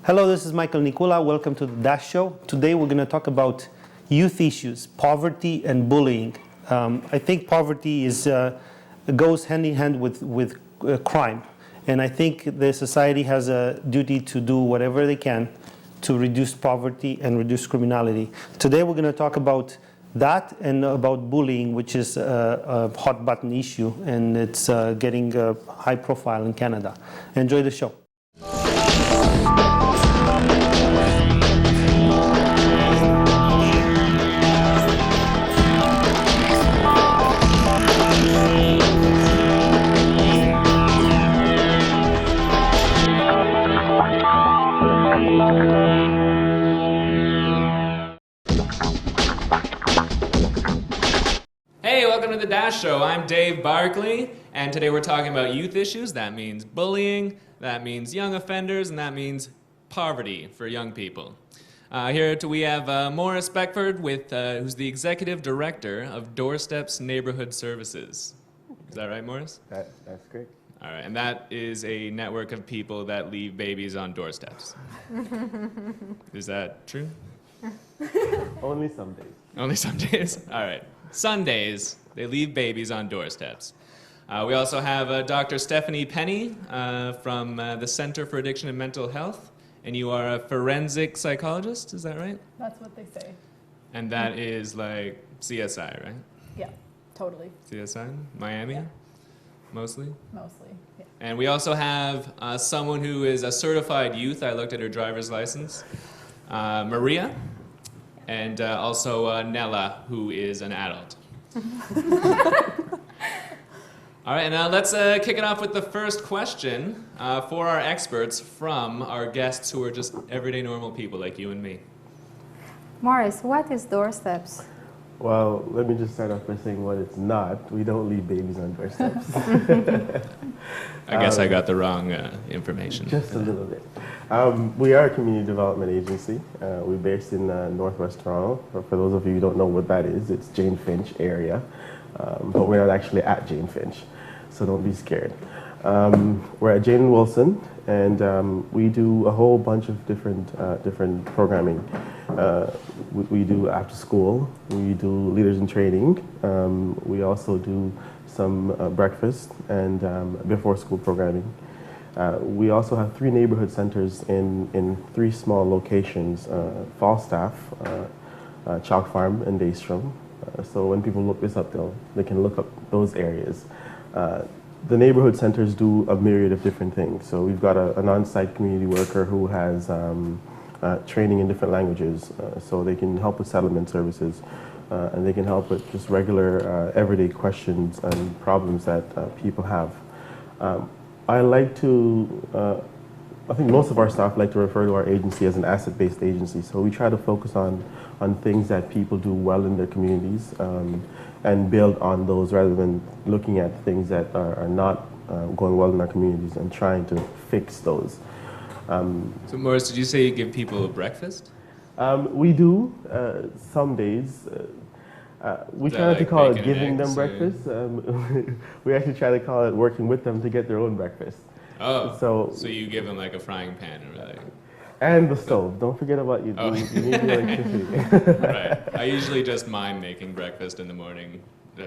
Hello, this is Michael Nicula. Welcome to the Dash Show. Today we're going to talk about youth issues, poverty and bullying. I think poverty goes hand in hand with crime. And I think the society has a duty to do whatever they can to reduce poverty and reduce criminality. Today we're going to talk about that and about bullying, which is a hot button issue, and it's getting high profile in Canada. Enjoy the show. Hey, welcome to the Dash Show. I'm Dave Barclay, and today we're talking about youth issues. That means bullying, that means young offenders, and that means poverty for young people. Here we have Morris Beckford, who's the Executive Director of Doorsteps Neighborhood Services. Is that right, Morris? That's great. All right, and that is a network of people that leave babies on doorsteps. Is that true? Only some days. Only some days? All right. Sundays, they leave babies on doorsteps. We also have Dr. Stephanie Penney from the Center for Addiction and Mental Health, and you are a forensic psychologist, is that right? That's what they say. And that is like CSI, right? Yeah, totally. CSI? Miami? Yeah. Mostly? Mostly, yeah. And we also have someone who is a certified youth. I looked at her driver's license. Maria. And also Nela, who is an adult. All right, now let's kick it off with the first question for our experts from our guests who are just everyday normal people like you and me. Morris, what is doorsteps? Well, let me just start off by saying what it's not. We don't leave babies on doorsteps. I guess I got the wrong information. Just a little bit. We are a community development agency. We're based in Northwest Toronto. For those of you who don't know what that is, it's Jane Finch area. But we're not actually at Jane Finch, so don't be scared. We're at Jane and Wilson, and we do a whole bunch of different programming. We do after school, we do leaders in training, we also do some breakfast and before school programming. We also have 3 neighborhood centers in 3 small locations, Falstaff, Chalk Farm, and Daystrom. So when people look this up, they can look up those areas. The neighborhood centers do a myriad of different things. So we've got an on-site community worker who has training in different languages, so they can help with settlement services, and they can help with just regular everyday questions and problems that people have. I think most of our staff like to refer to our agency as an asset-based agency, so we try to focus on things that people do well in their communities and build on those rather than looking at things that are not going well in our communities and trying to fix those. So Morris, did you say you give people breakfast? We do, some days. We try not to call it giving them breakfast. We actually try to call it working with them to get their own breakfast. Oh, so you give them like a frying pan or like... And the stove. Don't forget about you. Oh. You need the electricity. Right. I usually just mime making breakfast in the morning,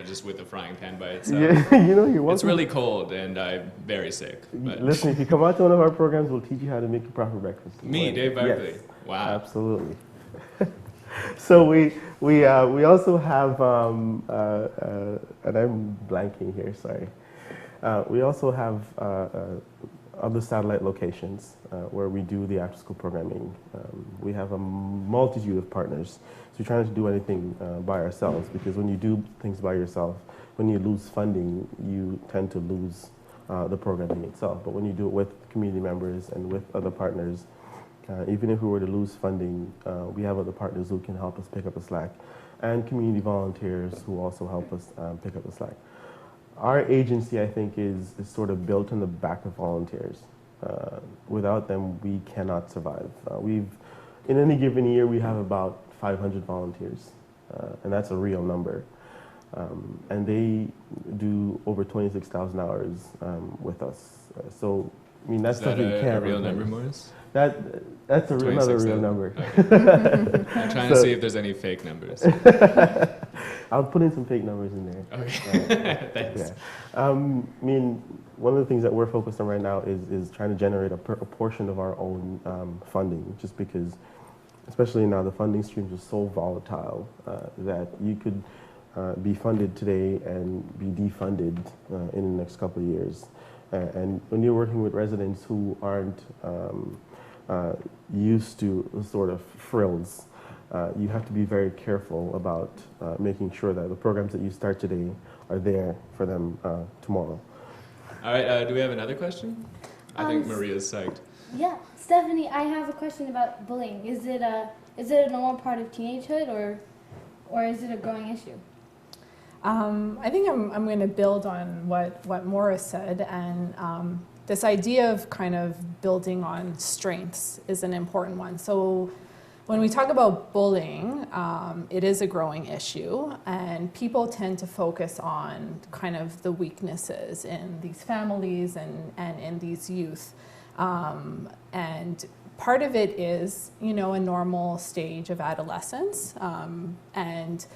just with the frying pan by itself. Yeah, you're welcome. It's really cold and I'm very sick. But Listen, if you come out to one of our programs, we'll teach you how to make a proper breakfast. Me, Dave Barclay. Yes, wow. Absolutely. So we also have, and I'm blanking here, sorry. We also have other satellite locations where we do the after-school programming. We have a multitude of partners. So we're trying to do anything by ourselves, because when you do things by yourself, when you lose funding, you tend to lose the programming itself. But when you do it with community members and with other partners, even if we were to lose funding, we have other partners who can help us pick up the slack, and community volunteers who also help us pick up the slack. Our agency, I think, is sort of built on the back of volunteers. Without them, we cannot survive. In any given year, we have about 500 volunteers, and that's a real number. And they do over 26,000 hours with us. So I mean, that's Is that something you can't a real replace. number, Morris? That's another real 26,000. number. Okay. I'm trying to So- see if there's any fake numbers. I'll put in some fake numbers in there. Okay. Thanks. Yeah. I mean, one of the things that we're focused on right now is trying to generate a portion of our own funding, just because, especially now, the funding streams are so volatile that you could be funded today and be defunded in the next couple of years. And when you're working with residents who aren't used to sort of frills, you have to be very careful about making sure that the programs that you start today are there for them tomorrow. All right. Do we have another question? I think Um, Maria's psyched. Yeah, Stephanie, I have a question about bullying. Is it a normal part of teenagehood, or is it a growing issue? I think I'm going to build on what Morris said, and this idea of kind of building on strengths is an important one. So when we talk about bullying, it is a growing issue, and people tend to focus on kind of the weaknesses in these families and in these youth. And part of it is, a normal stage of adolescence, and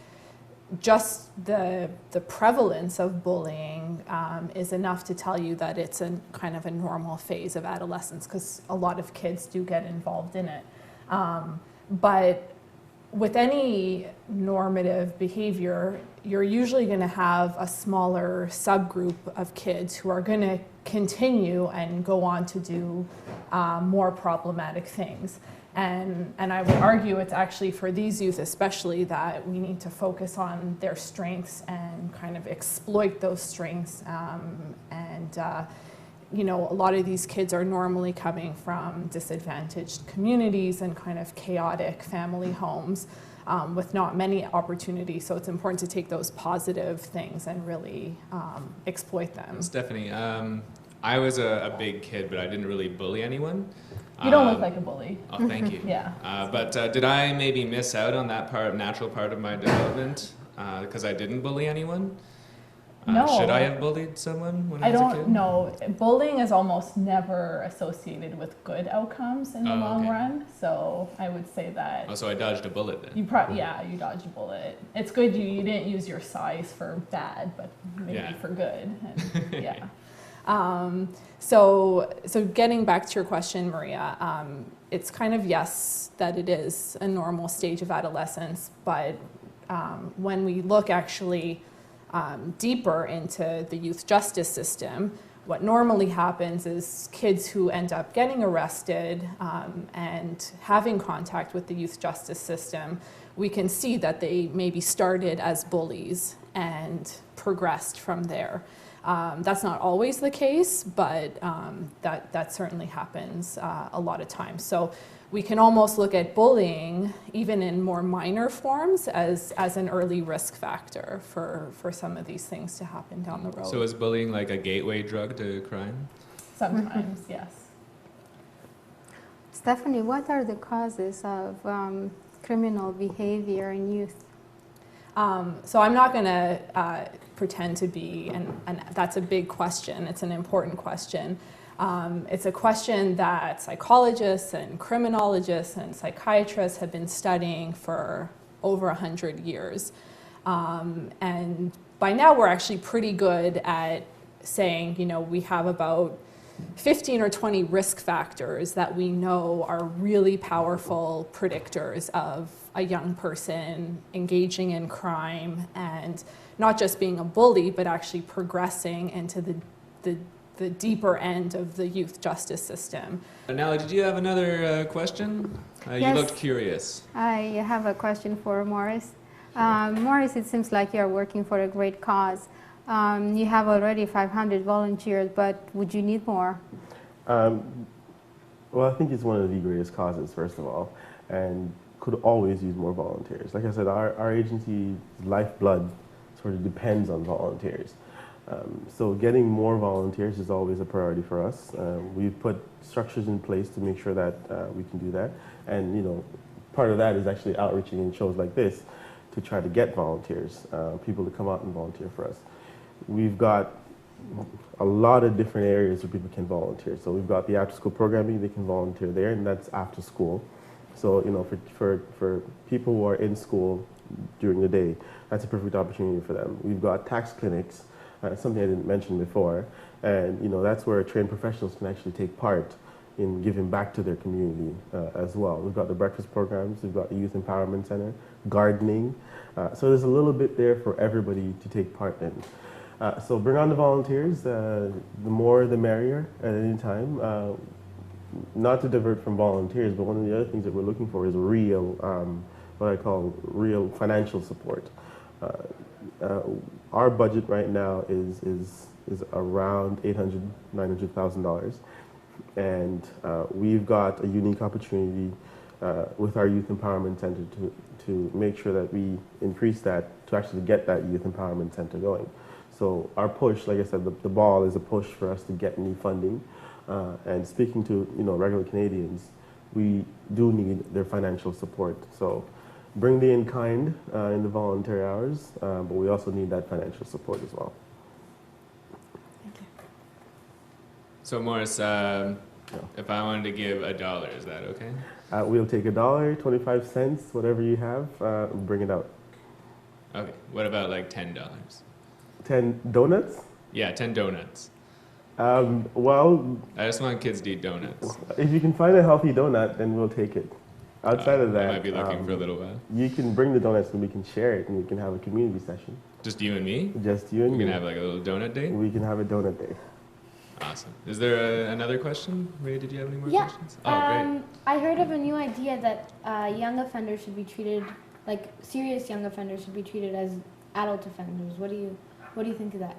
just the prevalence of bullying is enough to tell you that it's a kind of a normal phase of adolescence, because a lot of kids do get involved in it. But with any normative behavior, you're usually going to have a smaller subgroup of kids who are going to continue and go on to do more problematic things. And I would argue it's actually for these youth especially that we need to focus on their strengths and kind of exploit those strengths. A lot of these kids are normally coming from disadvantaged communities and kind of chaotic family homes with not many opportunities. So it's important to take those positive things and really exploit them. Stephanie, I was a big kid, but I didn't really bully anyone. You don't look like a bully. Oh, thank you. Yeah. But did I maybe miss out on that natural part of my development because I didn't bully anyone? No. Should I have bullied someone when I I was a don't kid? know. Bullying is almost never associated with good outcomes in the Oh, long okay. run. So I would say that Oh, so I dodged a bullet then. you you dodged a bullet. It's good you didn't use your size for bad, but maybe Yeah. for good. And, yeah. So getting back to your question, Maria, it's kind of yes that it is a normal stage of adolescence, but when we look actually deeper into the youth justice system, what normally happens is kids who end up getting arrested and having contact with the youth justice system, we can see that they maybe started as bullies and progressed from there. That's not always the case, but that certainly happens a lot of times. So we can almost look at bullying, even in more minor forms, as an early risk factor for some of these things to happen down the road. So is bullying like a gateway drug to crime? Sometimes, yes. Stephanie, what are the causes of criminal behavior in youth? So I'm not going to pretend to be, and that's a big question. It's an important question. It's a question that psychologists and criminologists and psychiatrists have been studying for over 100 years. And by now we're actually pretty good at saying, we have about 15 or 20 risk factors that we know are really powerful predictors of a young person engaging in crime and not just being a bully, but actually progressing into the deeper end of the youth justice system. Nela, did you have another question? You Yes. looked curious. I have a question for Morris. Morris, it seems like you're working for a great cause. You have already 500 volunteers, but would you need more? Well, I think it's one of the greatest causes, first of all, and could always use more volunteers. Like I said, our agency's lifeblood sort of depends on volunteers. So getting more volunteers is always a priority for us. We've put structures in place to make sure that we can do that. And, part of that is actually outreaching in shows like this to try to get volunteers, people to come out and volunteer for us. We've got a lot of different areas where people can volunteer. So we've got the after-school programming, they can volunteer there, and that's after school. So, you know, for people who are in school during the day, that's a perfect opportunity for them. We've got tax clinics, something I didn't mention before, and, you know, that's where trained professionals can actually take part in giving back to their community as well. We've got the breakfast programs, we've got the Youth Empowerment Center, gardening. So there's a little bit there for everybody to take part in. So bring on the volunteers, the more the merrier at any time. Not to divert from volunteers, but one of the other things that we're looking for is real, what I call real financial support. Our budget right now is around $800,000, $900,000. And we've got a unique opportunity with our Youth Empowerment Center to make sure that we increase that to actually get that Youth Empowerment Center going. So our push, like I said, the ball is a push for us to get new funding. And speaking to regular Canadians, we do need their financial support. So bring the in-kind in the voluntary hours, but we also need that financial support as well. So Morris, if I wanted to give $1, is that okay? We'll take $1, 25 cents, whatever you have, bring it out. Okay. What about like $10? 10 donuts? Yeah, 10 donuts. Well, I just want kids to eat donuts. if you can find a healthy donut, then we'll take it. Outside of that, I might be looking for a little while. you can bring the donuts and we can share it, and we can have a community session. Just you and me? Just you and We me. can have like a little donut day? We can have a donut day. Awesome. Is there another question? Ray, did you have any more Yeah. questions? Oh, great. I heard of a new idea that young offenders should be treated, like serious young offenders should be treated as adult offenders. What do you think of that?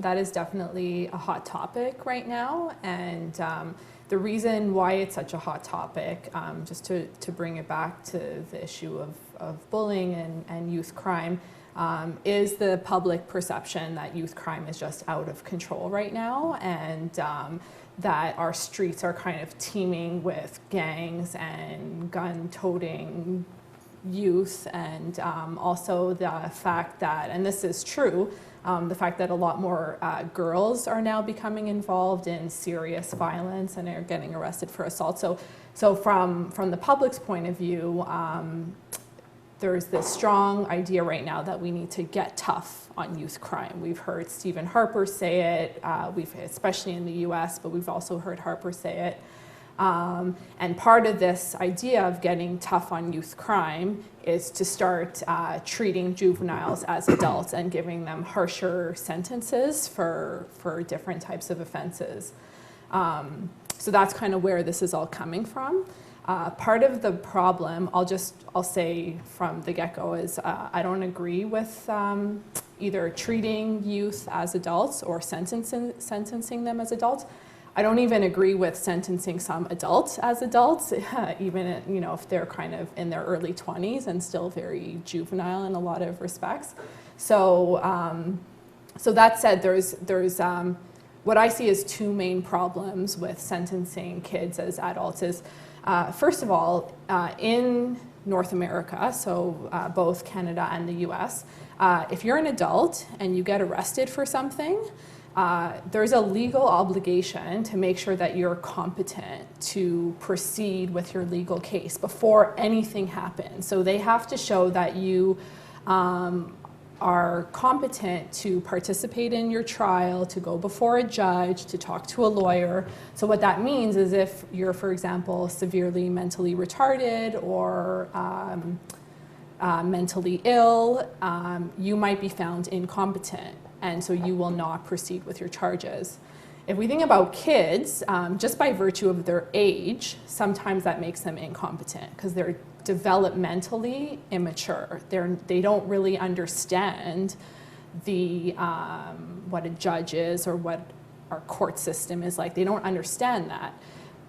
That is definitely a hot topic right now, and the reason why it's such a hot topic, just to bring it back to the issue of bullying and youth crime, is the public perception that youth crime is just out of control right now, and that our streets are kind of teeming with gangs and gun-toting youth, and also the fact that, and this is true, the fact that a lot more girls are now becoming involved in serious violence and are getting arrested for assault. So from the public's point of view, there's this strong idea right now that we need to get tough on youth crime. We've heard Stephen Harper say it, especially in the US, but we've also heard Harper say it. And part of this idea of getting tough on youth crime is to start treating juveniles as adults and giving them harsher sentences for different types of offenses. So that's kind of where this is all coming from. Part of the problem, I'll say from the get-go, is I don't agree with either treating youth as adults or sentencing them as adults. I don't even agree with sentencing some adults as adults, even if they're kind of in their early 20s and still very juvenile in a lot of respects. So that said, there's what I see as two main problems with sentencing kids as adults is, first of all, in North America, so both Canada and the US, if you're an adult and you get arrested for something, there's a legal obligation to make sure that you're competent to proceed with your legal case before anything happens. So they have to show that you are competent to participate in your trial, to go before a judge, to talk to a lawyer. So what that means is if you're, for example, severely mentally retarded or mentally ill, you might be found incompetent, and so you will not proceed with your charges. If we think about kids, just by virtue of their age, sometimes that makes them incompetent because they're developmentally immature. They don't really understand what a judge is or what our court system is like. They don't understand that.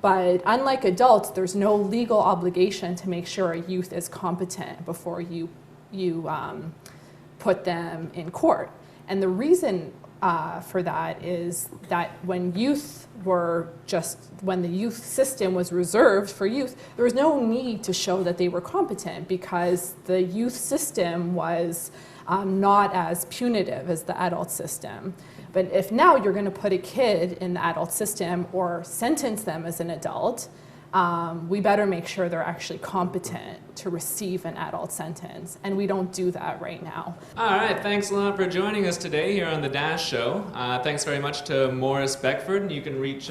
But unlike adults, there's no legal obligation to make sure a youth is competent before you put them in court. And the reason for that is that when the youth system was reserved for youth, there was no need to show that they were competent because the youth system was not as punitive as the adult system. But if now you're going to put a kid in the adult system or sentence them as an adult, we better make sure they're actually competent to receive an adult sentence, and we don't do that right now. All right, thanks a lot for joining us today here on The Dash Show. Thanks very much to Morris Beckford. You can reach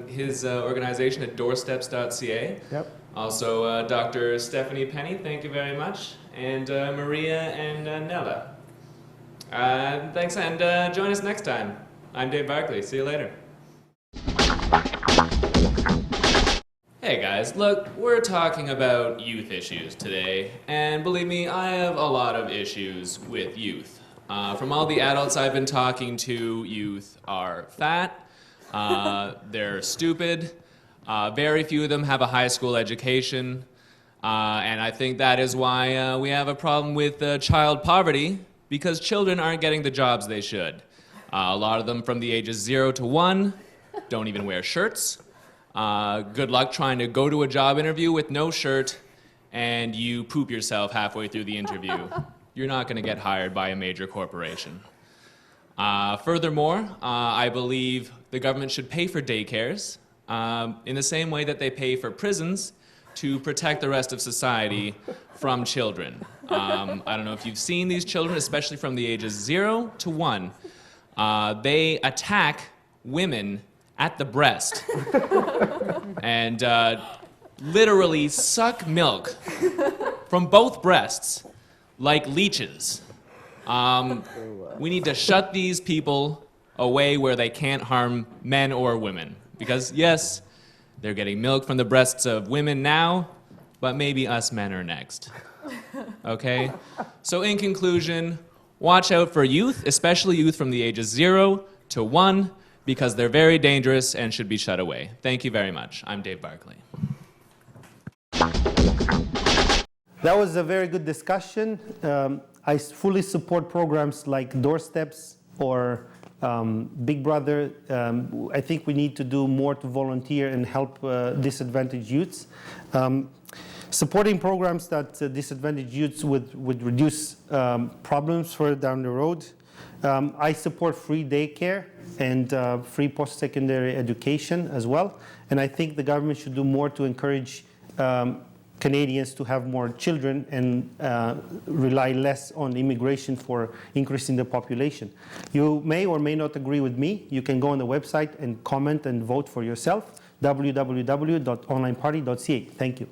his organization at doorsteps.ca. Yep. Also, Dr. Stephanie Penney, thank you very much, and Maria and Nela. Thanks, and join us next time. I'm Dave Barclay. See you later. Hey guys, look, we're talking about youth issues today, and believe me, I have a lot of issues with youth. From all the adults I've been talking to, youth are fat, they're stupid, very few of them have a high school education, and I think that is why we have a problem with child poverty, because children aren't getting the jobs they should. A lot of them from the ages 0 to 1 don't even wear shirts. Good luck trying to go to a job interview with no shirt and you poop yourself halfway through the interview. You're not going to get hired by a major corporation. Furthermore, I believe the government should pay for daycares in the same way that they pay for prisons to protect the rest of society from children. I don't know if you've seen these children, especially from the ages 0 to 1. They attack women at the breast and literally suck milk from both breasts like leeches. We need to shut these people away where they can't harm men or women. Because yes, they're getting milk from the breasts of women now, but maybe us men are next. Okay? So in conclusion, watch out for youth, especially youth from the ages 0 to 1, because they're very dangerous and should be shut away. Thank you very much. I'm Dave Barclay. That was a very good discussion. I fully support programs like Doorsteps or Big Brother. I think we need to do more to volunteer and help disadvantaged youths. Supporting programs that disadvantaged youths would reduce problems further down the road. I support free daycare and free post-secondary education as well. And I think the government should do more to encourage Canadians to have more children and rely less on immigration for increasing the population. You may or may not agree with me. You can go on the website and comment and vote for yourself, www.onlineparty.ca. Thank you.